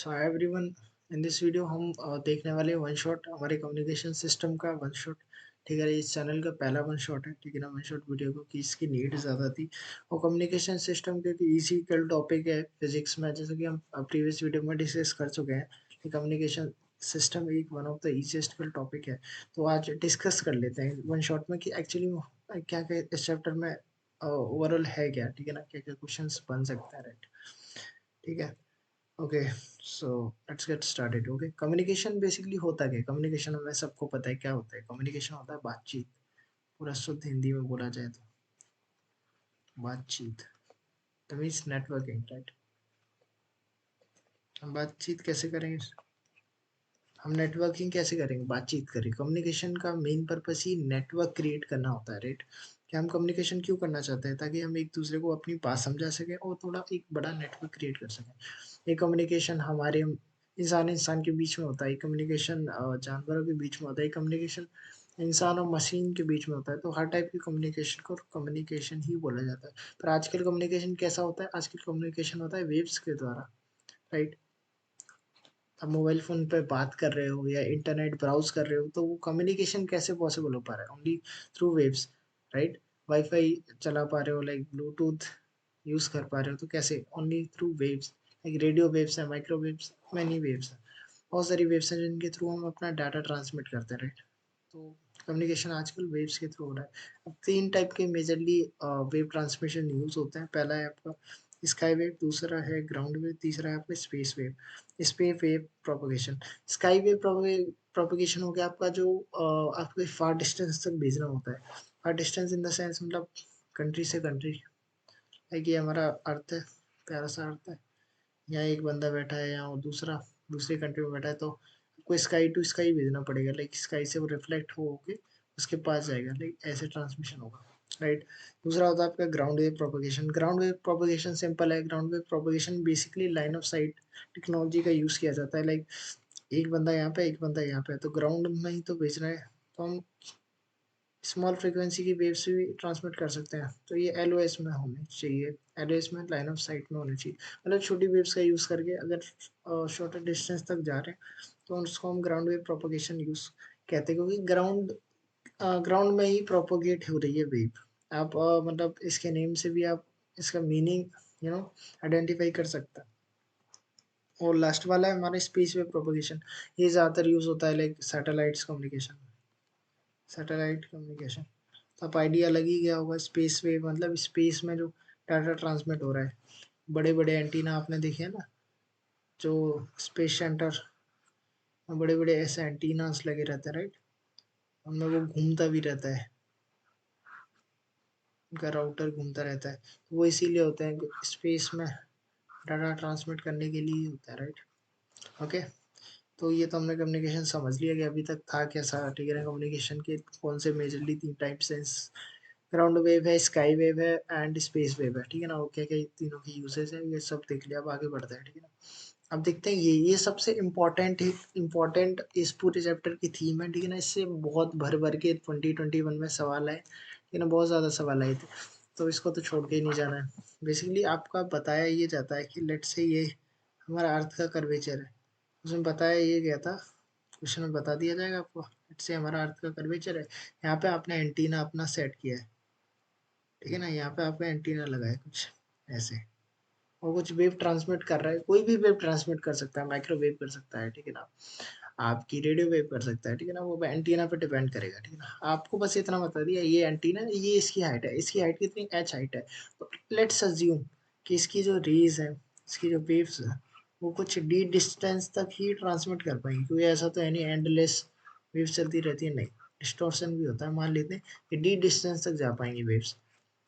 So hi everyone. In this video हम देखने वाले वन शॉट हमारे कम्युनिकेशन सिस्टम का वन शॉट। ठीक है, इस चैनल का पहला वन शॉट है। ठीक है ना, वन शॉट वीडियो को कि इसकी नीड ज़्यादा थी और कम्युनिकेशन सिस्टम क्योंकि इजी कल टॉपिक है फिजिक्स में, जैसे कि हम प्रीवियस वीडियो में डिस्कस कर चुके हैं कि कम्युनिकेशन सिस्टम एक वन ऑफ द इजीएस्ट कल टॉपिक है। तो आज डिस्कस कर लेते हैं वन शॉट में कि एक्चुअली क्या क्या इस चैप्टर में ओवरऑल है क्या। ठीक है ना, क्या क्या क्वेश्चन बन सकते हैं, राइट। ठीक है, okay. So let's get started. Okay, communication basically होता क्या है? कम्युनिकेशन हमें सबको पता है क्या होता है। कम्युनिकेशन होता है बातचीत। पूरा शुद्ध हिंदी में बोला जाए तो बातचीत, मीन्स नेटवर्किंग, राइट। हम बातचीत कैसे करेंगे? हम नेटवर्किंग कैसे करेंगे? बातचीत करें। कम्युनिकेशन का मेन पर्पस ही नेटवर्क क्रिएट करना होता है, राइट। कि हम कम्युनिकेशन क्यों करना चाहते हैं? ताकि हम एक दूसरे को अपनी बात समझा सकें और थोड़ा एक बड़ा नेटवर्क क्रिएट कर सकें। ये कम्युनिकेशन हमारे इंसान इंसान के बीच में होता है, कम्युनिकेशन जानवरों के बीच में होता है, कम्युनिकेशन इंसान और मशीन के बीच में होता है। तो हर टाइप की कम्युनिकेशन को कम्युनिकेशन ही बोला जाता है। पर आजकल कम्युनिकेशन कैसा होता है? आजकल कम्युनिकेशन होता है वेव्स के द्वारा, राइट। आप मोबाइल फ़ोन पे बात कर रहे हो या इंटरनेट ब्राउज़ कर रहे हो, तो वो कम्युनिकेशन कैसे पॉसिबल हो पा रहा है? Only through waves, right. Wifi चला पा रहे हो, लाइक ब्लूटूथ यूज़ कर पा रहे हो, तो कैसे? Only through waves. Like radio waves है, माइक्रोवेव्स, मैनी वेव्स हैं। बहुत सारी वेव्स हैं जिनके थ्रू हम अपना डाटा ट्रांसमिट करते हैं, राइट। तो कम्युनिकेशन आजकल वेव्स के थ्रू हो रहा है। अब 3 टाइप के मेजरली वेव ट्रांसमिशन यूज़ होते हैं। पहला है आपका स्काई वेव, दूसरा है ग्राउंड वेव, तीसरा है आपका space wave. Space wave propagation. Sky wave propagation हो गया आपका जो आपको फार डिस्टेंस तक भेजना होता है। फार डिस्टेंस इन द सेंस मतलब कंट्री से कंट्री। लाइक ये हमारा अर्थ है, प्यारा सा अर्थ है। यहाँ एक बंदा बैठा है, यहाँ और दूसरा दूसरी कंट्री में बैठा है, तो आपको स्काई टू स्काई भेजना पड़ेगा। लाइक स्काई से वो रिफ्लेक्ट हो के उसके पास जाएगा, लाइक ऐसे ट्रांसमिशन होगा, राइट। दूसरा होता है आपका ground wave propagation. Ground wave propagation simple है। Ground wave propagation basically line of sight technology का यूज़ किया जाता है। लाइक एक बंदा यहाँ पे, एक बंदा यहाँ पे है, तो ग्राउंड में ही तो भेजना है, तो हम स्मॉल फ्रीक्वेंसी की वेव से भी ट्रांसमिट कर सकते हैं। तो ये एलओएस में होने चाहिए। एलओएस में लाइन ऑफ साइट में होनी चाहिए। मतलब छोटी वेव्स का यूज़ करके अगर शॉर्टर डिस्टेंस तक जा रहे हैं तो उसको हम ग्राउंड वेव प्रोपगेशन यूज़ कहते हैं, क्योंकि ग्राउंड में ही प्रोपोगेट हो रही है वेव। आप मतलब इसके नेम से भी आप इसका मीनिंग आइडेंटिफाई कर सकते हैं। और लास्ट वाला है हमारा स्पेस वेव प्रोपगेशन। ये ज़्यादातर यूज़ होता है like satellites communication. Satellite communication तो आप आइडिया लग ही गया होगा। स्पेस वेव मतलब स्पेस में जो डाटा ट्रांसमिट हो रहा है। बड़े बड़े एंटीना आपने देखे हैं ना, जो स्पेस सेंटर में बड़े बड़े ऐसे एंटीनास लगे रहते हैं, राइट। उनमें वो घूमता भी रहता है, उनका राउटर घूमता रहता है। तो वो इसीलिए होते हैं, स्पेस में डाटा ट्रांसमिट करने के लिए ही होता है, राइट। ओके, तो ये तो हमने कम्युनिकेशन समझ लिया कि अभी तक था कैसा। ठीक है ना, कम्युनिकेशन के कौन से मेजरली 3 टाइप्स हैं। ग्राउंड वेव है, स्काई वेव है एंड स्पेस वेव है। ठीक है ना, वो क्या क्या तीनों की यूजेस है ये सब देख लिया। अब आगे बढ़ते हैं, ठीक है ना। अब देखते हैं ये सबसे इम्पोर्टेंट है, इम्पोर्टेंट इस पूरे चैप्टर की थीम है। ठीक है ना, इससे बहुत भर भर के 2021 में सवाल आए। ठीक है ना, बहुत ज़्यादा सवाल आए थे, तो इसको तो छोड़ के ही नहीं जाना है। बेसिकली आपका बताया ये जाता है कि लेट से ये हमारा अर्थ का कर्वेचर है। उसमें बताया ये गया था, क्वेश्चन में बता दिया जाएगा आपको। लेट से हमारा अर्थ का कर्वेचर है, यहाँ पे आपने एंटीना अपना सेट किया है। ठीक है ना, यहाँ पे आपका एंटीना लगा है कुछ ऐसे, और कुछ वेव ट्रांसमिट कर रहा है। कोई भी वेव ट्रांसमिट कर सकता है, माइक्रोवेव कर सकता है, ठीक है ना, आपकी रेडियो वेव कर सकता है। ठीक है ना, वो एंटीना पे डिपेंड करेगा। ठीक है ना, आपको बस इतना बता दिया ये एंटीना, ये इसकी हाइट है, इसकी हाइट कितनी, एच हाइट है। तो लेट्स अज्यूम कि इसकी जो रेज है, इसकी जो वेव्स है, वो कुछ डी डिस्टेंस तक ही ट्रांसमिट कर पाएंगे, क्योंकि ऐसा तो है नहीं एंडलेस वेव्स चलती रहती है, नहीं, डिस्टॉर्शन भी होता है। मान लेते हैं कि डी डिस्टेंस तक जा पाएंगी वेव्स।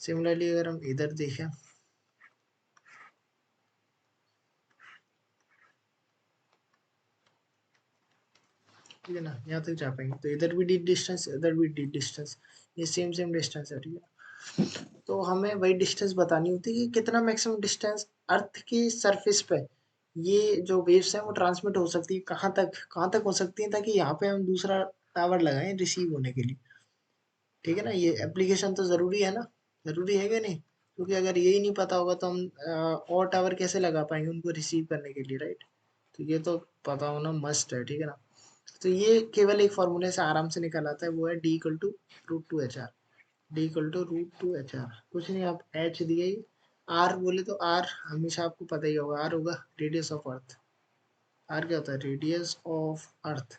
सिमिलरली अगर हम इधर देखें, ठीक है ना, यहाँ तक जा पाएंगे, तो इधर भी डी डिस्टेंस, इधर भी डी डिस्टेंस, ये सेम सेम डिस्टेंस है। ठीक है, तो हमें वही डिस्टेंस बतानी होती है कि कितना मैक्सिमम डिस्टेंस अर्थ की सरफेस पे ये जो वेव्स हैं वो ट्रांसमिट हो सकती है, कहाँ तक हो सकती है, ताकि यहाँ पे हम दूसरा टावर लगाएं रिसीव होने के लिए। ठीक है ना, ये एप्लीकेशन तो ज़रूरी है ना, ज़रूरी है कि नहीं? क्योंकि अगर यही नहीं पता होगा तो हम और टावर कैसे लगा पाएंगे उनको रिसीव करने के लिए, राइट। तो ये तो पता होना मस्ट है, ठीक है ना। तो ये केवल एक फॉर्मूले से आराम से निकल आता है, वो है D equal to root two H R. D equal to root two H R, कुछ नहीं, आप एच दिए ही, आर बोले तो आर हमेशा आपको पता ही होगा, आर होगा रेडियस ऑफ अर्थ। आर क्या होता है, रेडियस ऑफ अर्थ।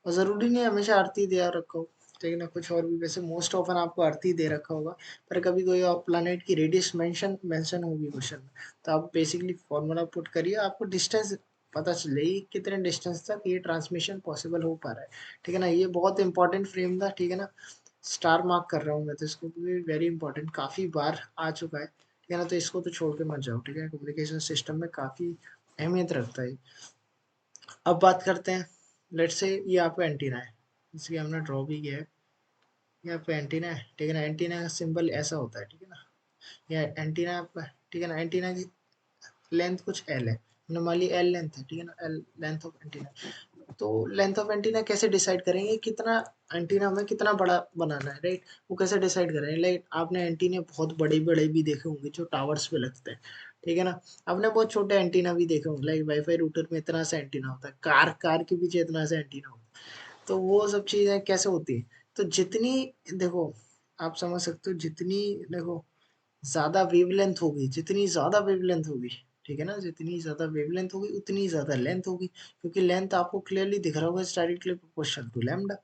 और ज़रूरी नहीं हमेशा अर्थ ही दिया रखा हो, ठीक है ना, कुछ और भी, वैसे मोस्ट ऑफन आपको अर्थ ही दे रखा होगा, पर कभी कोई और प्लानट की रेडियस मेंशन होगी क्वेश्चन में, तो आप बेसिकली फॉर्मूला पुट करिए, आपको डिस्टेंस पता चल जाएगी कितने डिस्टेंस तक ये ट्रांसमिशन पॉसिबल हो पा रहा है, ठीक है ना। ये बहुत इंपॉर्टेंट फ्रेम था, ठीक है ना, स्टार मार्क कर रहा हूँ मैं तो इसको, वेरी इंपॉर्टेंट, काफ़ी बार आ चुका है, ठीक है ना, तो इसको तो छोड़ के मत जाओ, ठीक है, कम्युनिकेशन सिस्टम में काफ़ी अहमियत रखता है। अब बात करते हैं, लेट्स से ये आपका एंटीना है, इसलिए हमने ड्रॉ भी किया है, ये आपका एंटीना है, ठीक है ना, एंटीना का सिंबल ऐसा होता है, ठीक है ना, ये एंटीना आपका, ठीक है ना, एंटीना की लेंथ कुछ एल है, हमने मान ली एल लेंथ है, ठीक है ना, एल लेंथ ऑफ एंटीना। तो लेंथ ऑफ एंटीना कैसे डिसाइड करेंगे, कितना एंटीना हमें कितना बड़ा बनाना है, राइट, वो कैसे डिसाइड करेंगे, लाइक आपने एंटीने बहुत बड़े बड़े भी देखे होंगे जो टावर्स पे लगते हैं, ठीक है ना, आपने बहुत छोटे एंटीना भी देखे होंगे, लाइक वाईफाई रूटर में इतना सा एंटीना होता है, कार के पीछे इतना सा एंटीना होता है, तो वो सब चीज़ें कैसे होती है, तो जितनी, देखो, आप समझ सकते हो, जितनी, देखो, ज़्यादा वेवलेंथ होगी, जितनी ज़्यादा वेवलेंथ होगी, ठीक है ना, जितनी ज़्यादा वेवलेंथ होगी उतनी ज़्यादा लेंथ होगी, क्योंकि लेंथ आपको क्लियरली दिख रहा होगा, it's directly proportional to lambda,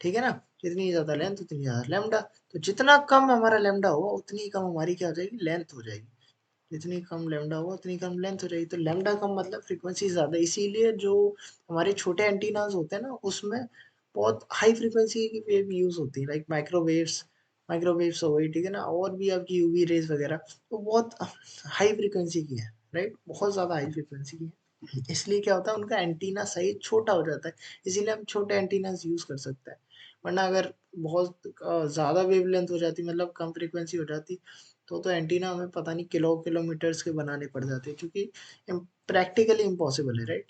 ठीक है ना, जितनी ज़्यादा लेंथ उतनी ज़्यादा लैम्डा, तो जितना कम हमारा लैम्डा होगा उतनी कम हमारी क्या हो जाएगी, लेंथ हो जाएगी, जितनी कम लैम्डा होगा उतनी कम लेंथ हो जाएगी, तो लैम्डा कम मतलब फ्रीक्वेंसी ज़्यादा, इसीलिए जो हमारे छोटे एंटीनाज होते हैं ना उसमें बहुत हाई फ्रीक्वेंसी की वेव यूज़ होती है, लाइक माइक्रोवेव्स हो गई, ठीक है ना, और भी आपकी यूवी रेज वगैरह, तो बहुत हाई फ्रीक्वेंसी की है, राइट, बहुत ज़्यादा हाई फ्रीक्वेंसी की है, इसलिए क्या होता है उनका एंटीना साइज छोटा हो जाता है, इसीलिए हम छोटे एंटीनास यूज़ कर सकते हैं, वरना अगर बहुत ज़्यादा वेवलेंथ हो जाती, मतलब कम फ्रीक्वेंसी हो जाती, तो एंटीना हमें पता नहीं किलोमीटर्स के बनाने पड़ जाते हैं, क्योंकि प्रैक्टिकली इम्पॉसिबल है, राइट,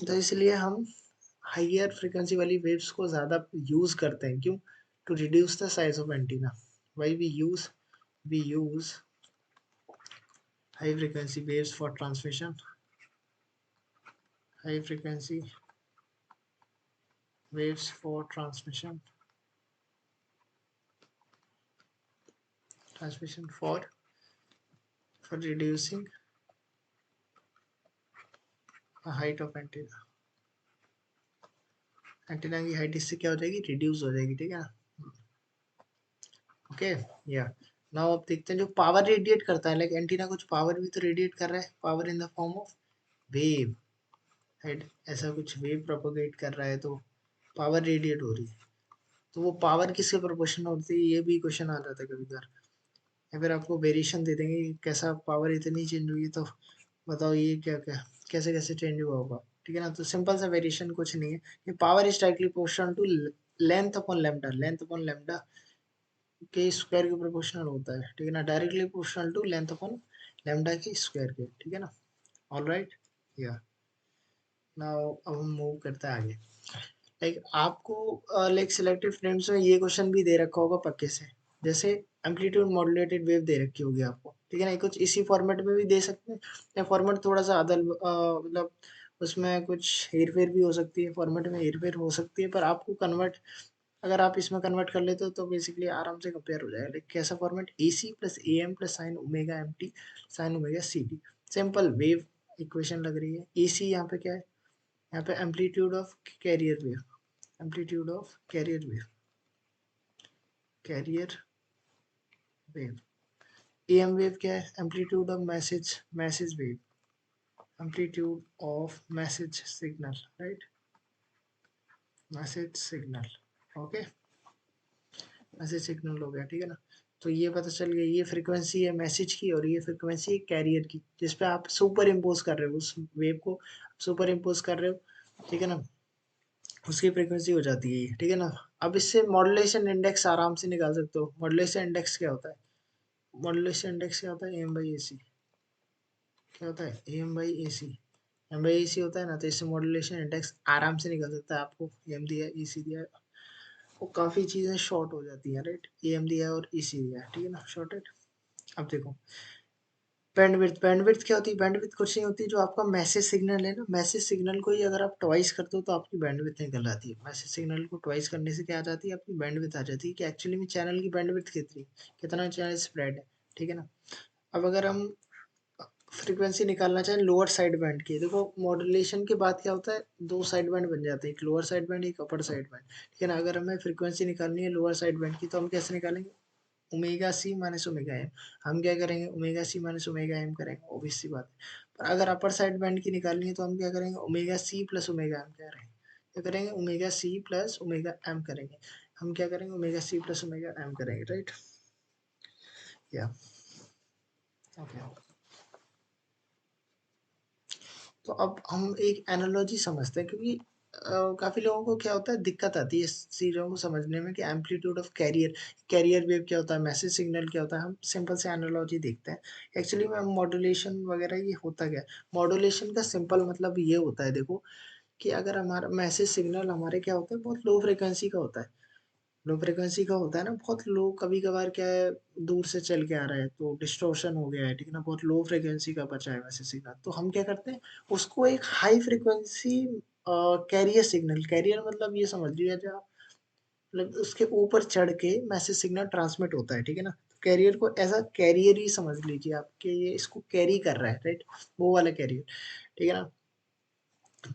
तो इसलिए हम हायर फ्रीक्वेंसी वाली वेव्स को ज़्यादा यूज़ करते हैं, क्यों, to reduce the size of antenna, why we use high frequency waves for transmission, high frequency waves for transmission for reducing the height of antenna, antenna की हाइट इससे क्या हो जाएगी, रिड्यूस हो जाएगी, ठीक है ना, ओके, या नाउ अब देखते हैं जो पावर रेडिएट करता है, लाइक एंटीना कुछ पावर भी तो रेडिएट कर रहा है, power in the form of wave, right, ऐसा कुछ वेव प्रोपोगेट कर रहा है, तो पावर रेडिएट हो रही है, तो वो पावर किसके प्रोपोर्शनल होती है, ये भी क्वेश्चन आ जाता है कभी कभार, या फिर आपको वेरिएशन दे देंगे कि कैसा पावर इतनी चेंज हुई, तो बताओ ये क्या क्या कैसे कैसे चेंज हुआ होगा, ठीक है ना, तो सिंपल सा वेरिएशन कुछ नहीं है, ये power is directly proportional to length upon lambda के स्क्वायर के प्रोपोर्शनल होता है, ठीक है ना, directly proportional to length upon lambda के स्क्वायर के, ठीक है ना, ऑल राइट, या नाउ अब हम मूव करते हैं आगे, लाइक आपको लाइक सिलेक्टेड फ्रेम्स में ये क्वेश्चन भी दे रखा होगा पक्के से, जैसे एम्पलीट्यूड मॉड्यूलेटेड वेव दे रखी होगी आपको, ठीक है ना, कुछ इसी फॉर्मेट में भी दे सकते हैं, या फॉर्मेट थोड़ा सा अदल मतलब उसमें कुछ हेर फेर भी हो सकती है, फॉर्मेट में हेर फेर हो सकती है, पर आपको कन्वर्ट, अगर आप इसमें कन्वर्ट कर लेते हो तो बेसिकली आराम से कंपेयर हो जाएगा, लाइक कैसा format, A C plus A M plus sine omega M T sine omega C T, simple wave equation लग रही है, ए सी यहाँ पे क्या है, यहाँ पे amplitude of carrier wave, amplitude of carrier wave, M wave क्या है, amplitude of message wave, amplitude of message signal, right, message signal, okay, message signal हो गया, ठीक है ना, तो ये पता चल गया, ये फ्रीक्वेंसी है मैसेज की और ये फ्रीक्वेंसी है कैरियर की, जिस पे आप सुपर इम्पोज कर रहे हो, उस वेव को सुपर इम्पोज कर रहे हो, ठीक है ना, उसकी फ्रीक्वेंसी हो जाती है ये, ठीक है ना। अब इससे मॉड्यूलेशन इंडेक्स आराम से निकाल सकते हो, मॉड्यूलेशन इंडेक्स क्या होता है, मॉड्यूलेशन इंडेक्स क्या होता है, एम बाई ए सी, क्या होता है, M by A C, M by A C होता है ना, तो इससे मॉड्यूलेशन इंडेक्स आराम से निकल सकता है, आपको एम दिया ए सी दिया है, वो काफ़ी चीज़ें शॉर्ट हो जाती हैं, राइट, ए एम दिया है और ए सी दिया है, ठीक है ना, शॉर्टेड। अब देखो बैंडविड्थ क्या होती है? बैंडविड्थ कुछ नहीं होती, जो आपका मैसेज सिग्नल है ना, मैसेज सिग्नल को ही अगर आप ट्वाइस करते हो तो आपकी बैंडविड्थ निकल आती है। मैसेज सिग्नल को ट्वाइस करने से क्या आ जाती है? आपकी बैंडविड्थ आ जाती है कि एक्चुअली में चैनल की बैंडविड्थ कितनी, कितना चैनल स्प्रेड है, ठीक है ना। अब अगर हम फ्रीक्वेंसी निकालना चाहें लोअर साइड बैंड की, देखो मॉड्यूलेशन के बाद क्या होता है, दो साइड बैंड बन जाते हैं, एक लोअर साइड बैंड, एक अपर साइड बैंड, ठीक है ना। अगर हमें फ्रीक्वेंसी निकालनी है लोअर साइड बैंड की, तो हम कैसे निकालेंगे? Omega C minus omega M. हम क्या करेंगे? Omega C minus omega M करेंगे, ऑब्वियस सी बात है। पर अगर अपर साइड बैंड की निकालनी है तो हम क्या करेंगे? Omega C plus omega M करेंगे, क्या करेंगे? Omega C plus omega M करेंगे। हम क्या करेंगे? Omega C plus omega M करेंगे, राइट। या ओके। तो अब हम एक एनालॉजी समझते हैं, क्योंकि काफी लोगों को क्या होता है, दिक्कत आती है इस चीजों को समझने में कि amplitude of carrier, carrier wave क्या होता है, मैसेज सिग्नल क्या होता है। हम सिंपल से एनालॉजी देखते हैं। एक्चुअली में मॉड्यूलेशन वगैरह ये होता क्या है? मॉड्यूलेशन का सिंपल मतलब ये होता है, देखो, कि अगर हमारा मैसेज सिग्नल हमारे क्या होता है, बहुत लो फ्रिक्वेंसी का होता है। लो फ्रिक्वेंसी का होता है ना, बहुत लो, कभी कभार क्या है, दूर से चल के आ रहा है तो डिस्टॉर्शन हो गया है, ठीक है ना, बहुत लो फ्रिक्वेंसी का बचा है वैसे सिग्नल, तो हम क्या करते हैं, उसको एक high frequency carrier signal, carrier मतलब ये समझ लिया जाए, मतलब उसके ऊपर चढ़ के मैसेज सिग्नल ट्रांसमिट होता है, ठीक है ना। कैरियर को एज अ कैरियर ही समझ लीजिए आप, कि ये इसको कैरी कर रहा है, राइट, वो वाला कैरियर, ठीक है ना।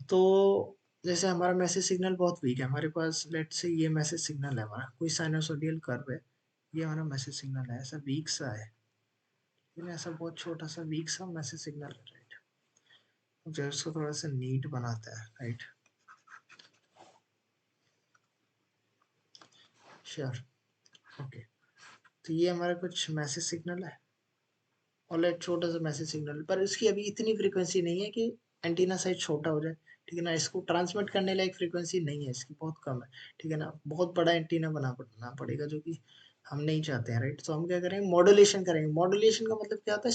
तो जैसे हमारा मैसेज सिग्नल बहुत वीक है, हमारे पास लेट से ये मैसेज सिग्नल है, हमारा कोई साइनसोइडल कर्व है, ये हमारा मैसेज सिग्नल है, ऐसा वीक सा है, लेकिन ऐसा बहुत छोटा सा वीक सा मैसेज सिग्नल है, राइट। जो इसको थोड़ा सा नीट बनाता है, राइट। श्योर। ओके। तो ये हमारा कुछ मैसेज सिग्नल है, और एक छोटा सा मैसेज सिग्नल, पर इसकी अभी इतनी फ्रीक्वेंसी नहीं है कि एंटीना साइज छोटा हो जाए, ठीक है ना। इसको ट्रांसमिट करने लायक फ्रीक्वेंसी नहीं है इसकी, बहुत कम है, ठीक है ना। बहुत बड़ा एंटीना बनाना पड़ेगा, जो कि हम नहीं चाहते हैं, राइट। तो हम क्या करेंगे? मॉड्यूलेशन करेंगे। मॉड्यूलेशन का मतलब क्या होता है?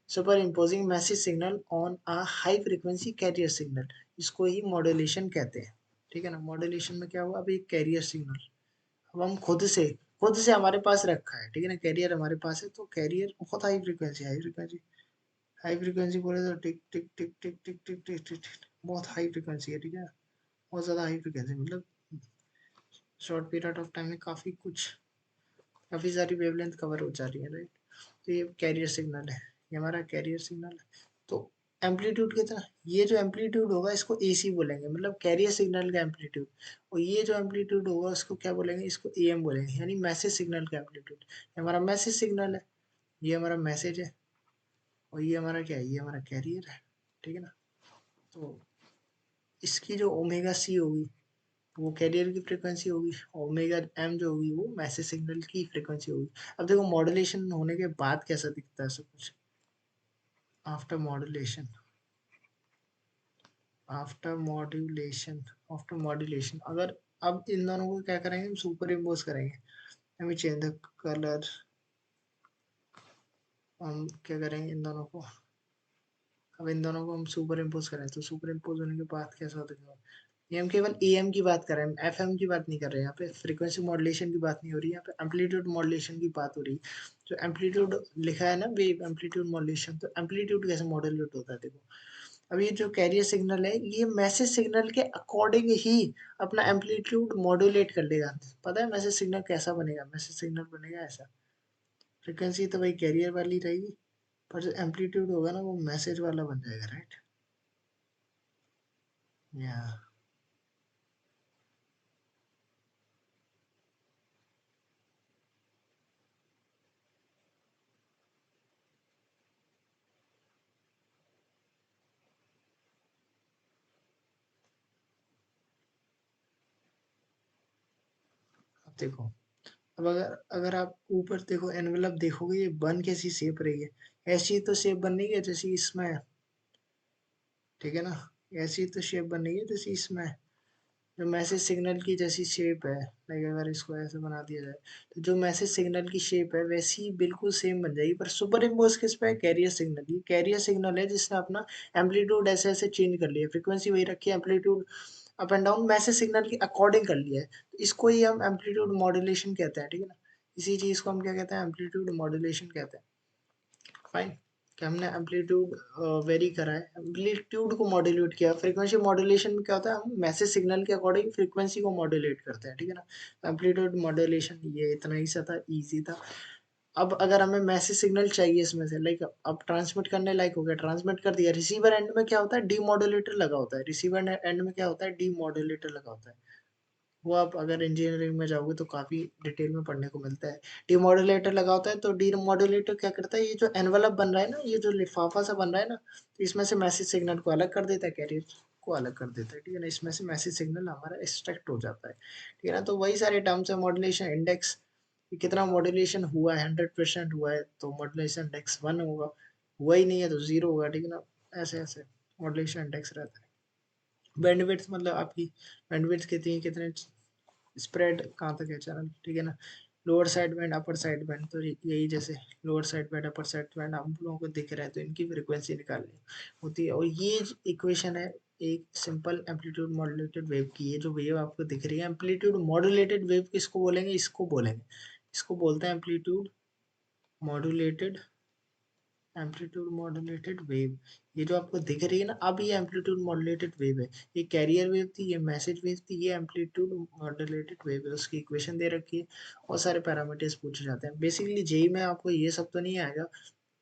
Super imposing message signal on a high frequency carrier signal, इसको ही मॉड्यूलेशन कहते हैं, ठीक है ना। मॉड्यूलेशन में क्या हुआ? अभी कैरियर सिग्नल, अब हम खुद से हमारे पास रखा है, ठीक है ना, कैरियर हमारे पास है, तो कैरियर बहुत हाई फ्रीक्वेंसी बोले तो टिक टिक टिक टिक टिक टिक टिक टिक टिक, बहुत हाई फ्रीक्वेंसी है, ठीक है। बहुत ज़्यादा हाई फ्रीक्वेंसी, मतलब शॉर्ट पीरियड ऑफ टाइम में काफ़ी सारी वेवलेंथ कवर हो जा रही है, राइट। तो ये कैरियर सिग्नल है, ये हमारा कैरियर सिग्नल है। तो एम्पलीट्यूड कितना, ये जो एम्पलीट्यूड होगा इसको एसी बोलेंगे, मतलब कैरियर सिग्नल का एम्पलीट्यूड। और ये जो एम्पलीट्यूड होगा उसको क्या बोलेंगे? इसको एएम बोलेंगे, यानी मैसेज सिग्नल का एम्पलीट्यूड। हमारा मैसेज सिग्नल है, ये हमारा मैसेज है, और ये हमारा क्या है? ये हमारा कैरियर है, ठीक है ना। तो इसकी जो ओमेगा सी होगी वो कैरियर की फ्रीक्वेंसी होगी, ओमेगा एम जो होगी वो मैसेज सिग्नल की फ्रीक्वेंसी होगी। अब देखो मॉड्यूलेशन होने के बाद कैसा दिखता है सब कुछ, आफ्टर मॉड्यूलेशन, आफ्टर मॉड्यूलेशन अगर, अब इन दोनों को क्या करेंगे? हम सुपर इम्पोज करेंगे, हमें चेंज द कलर, हम क्या करेंगे? इन दोनों को, अब इन दोनों को हम सुपर इम्पोज करें, तो सुपर इम्पोज होने के बाद कैसा दिखेगा? ये हम केवल एएम की बात कर रहे हैं, एफएम की बात नहीं कर रहे हैं, यहाँ पे फ्रीक्वेंसी मॉड्यूलेशन की बात नहीं हो रही है, यहाँ पे एम्पलीट्यूड मॉड्यूलेशन की बात हो रही है। जो एम्पलीट्यूड लिखा है ना, वेव एम्पलीट्यूड मॉड्यूलेशन, तो एम्पलीट्यूड कैसे मॉड्यूलेट होता है? देखो, अब ये जो कैरियर सिग्नल है, ये मैसेज सिग्नल के अकॉर्डिंग ही अपना एम्पलीट्यूड मॉड्यूलेट कर लेगा। पता है मैसेज सिग्नल कैसा बनेगा? मैसेज सिग्नल बनेगा ऐसा, फ्रीक्वेंसी तो भाई कैरियर वाली रहेगी, पर जो एम्पलीट्यूड होगा ना वो मैसेज वाला बन जाएगा, राइट। या अब देखो, अब अगर अगर आप ऊपर देखो, एनवेलप देखोगे, ये बन कैसी शेप रही है? ऐसी तो शेप बन रही है जैसी इसमें है, ठीक है ना। ऐसी तो शेप बन रही है जैसी इसमें है, जो मैसेज सिग्नल की जैसी शेप है, लाइक अगर इसको ऐसे बना दिया जाए, तो जो मैसेज सिग्नल की शेप है वैसी बिल्कुल सेम बन जाएगी, पर सुपर इम्पोज किस पे है? Carrier signal. ये कैरियर सिग्नल है जिसने अपना एम्पलीट्यूड ऐसे ऐसे चेंज कर लिया, फ्रीक्वेंसी वही रखी है, amplitude up and down message signal के अकॉर्डिंग कर लिया है, तो इसको ही हम एम्पलीट्यूड मॉड्यूलेशन कहते हैं, ठीक है ना। इसी चीज को हम क्या कहते हैं? एम्पलीट्यूड मॉड्यूलेशन कहते हैं। फाइन, कि हमने एम्पलीट्यूड वेरी करा है, एम्पलीट्यूड को मॉड्यूलेट किया। फ्रीक्वेंसी मॉड्यूलेशन में क्या होता है, हम मैसेज सिग्नल के अकॉर्डिंग फ्रीक्वेंसी को मॉड्यूलेट करते हैं, ठीक है ना। एम्पलीट्यूड मॉड्यूलेशन ये इतना ही सा था, इजी था। अब अगर हमें मैसेज सिग्नल चाहिए इसमें से, लाइक अब ट्रांसमिट करने लायक हो गया, ट्रांसमिट कर दिया, रिसीवर एंड में क्या होता है, डीमॉड्यूलेटर लगा होता है। रिसीवर एंड में क्या होता है, डीमॉड्यूलेटर लगा होता है। वो आप अगर इंजीनियरिंग में जाओगे तो काफ़ी डिटेल में पढ़ने को मिलता है। डीमॉड्यूलेटर लगा होता है, तो डीमॉड्यूलेटर क्या करता है, ये जो एनवलप बन रहा है ना, ये जो लिफाफा सा बन रहा है ना, तो इसमें से मैसेज सिग्नल को अलग कर देता है, कैरियर को अलग कर देता है, ठीक है ना। इसमें से मैसेज सिग्नल हमारा एक्सट्रैक्ट हो जाता है, ठीक है ना। तो वही सारे टर्म्स है, मॉड्यूलेशन इंडेक्स, कितना मॉड्यूलेशन हुआ है, 100% हुआ है तो मॉड्यूलेशन इंडेक्स 1 होगा, हुआ ही नहीं है तो 0 होगा, ठीक है ना। ऐसे ऐसे मॉड्यूलेशन इंडेक्स रहता है। बैंडविड्थ मतलब आपकी बैंडविड्थ कितनी, कितने स्प्रेड कहाँ तक है चैनल, ठीक है ना। Lower side band, upper side band, तो यही जैसे lower side band upper side band आप लोगों को दिख रहा है, तो इनकी फ्रीक्वेंसी निकालनी होती है। और ये इक्वेशन है एक सिंपल एम्पलीट्यूड मॉड्यूलेटेड वेव की। ये जो वेव आपको दिख रही है, एम्पलीट्यूड मॉड्यूलेटेड वेव किसको बोलेंगे, इसको बोलेंगे, इसको बोलते हैं amplitude modulated, amplitude modulated wave. ये जो आपको दिख रही है ना, अब ये एम्पलीट्यूड मॉड्यूलेटेड वेव है। ये कैरियर वेव थी, ये मैसेज वेव थी, ये एम्पलीट्यूड मॉड्यूलेटेड वेव है। उसकी इक्वेशन दे रखी है और सारे पैरामीटर्स पूछे जाते हैं। बेसिकली जेई में आपको ये सब तो नहीं आएगा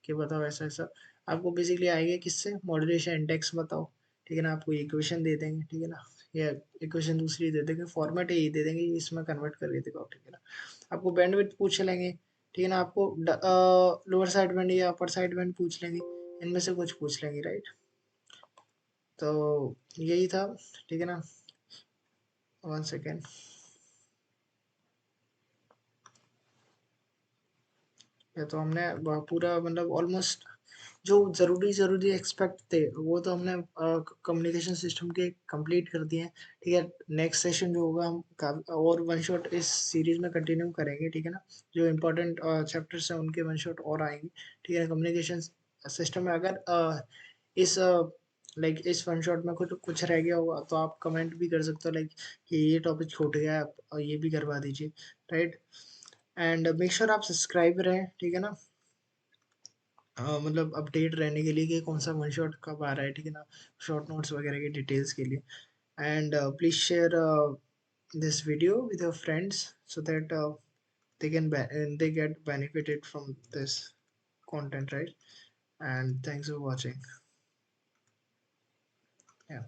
कि बताओ ऐसा ऐसा, आपको बेसिकली आएगा किससे, मॉड्यूलेशन इंडेक्स बताओ, ठीक है ना। आपको इक्वेशन दे देंगे, ठीक है ना, या इक्वेशन दूसरी दे देंगे, फॉर्मेट यही दे देंगे, इसमें कन्वर्ट करके दिखाओ, ठीक है ना। आपको बैंडविड्थ पूछ लेंगे, ठीक है ना। आपको लोअर साइड बैंड या अपर साइड बैंड पूछ लेंगे, इनमें से कुछ पूछ लेंगे, राइट। तो यही था, ठीक है ना। 1 सेकेंड, या तो हमने पूरा मतलब ऑलमोस्ट जो ज़रूरी ज़रूरी एक्सपेक्ट थे वो तो हमने कम्युनिकेशन सिस्टम के कंप्लीट कर दिए हैं, ठीक है। नेक्स्ट सेशन जो होगा हम और वन शॉट इस सीरीज में कंटिन्यू करेंगे, ठीक है ना। जो इम्पोर्टेंट चैप्टर्स हैं उनके वन शॉट और आएंगे, ठीक है। कम्युनिकेशन सिस्टम में अगर इस लाइक इस वन शॉट में कुछ कुछ रह गया होगा तो आप कमेंट भी कर सकते हो, लाइक कि ये टॉपिक छूट गया है, आप ये भी करवा दीजिए, राइट। एंड मेक श्योर आप सब्सक्राइब रहें, ठीक है ना। मतलब अपडेट रहने के लिए कि कौन सा वन शॉट कब आ रहा है, ठीक है ना। शॉर्ट नोट्स वगैरह की डिटेल्स के लिए। And please share this video with your friends so that they get benefited from this content, right. And thanks for watching. Yeah.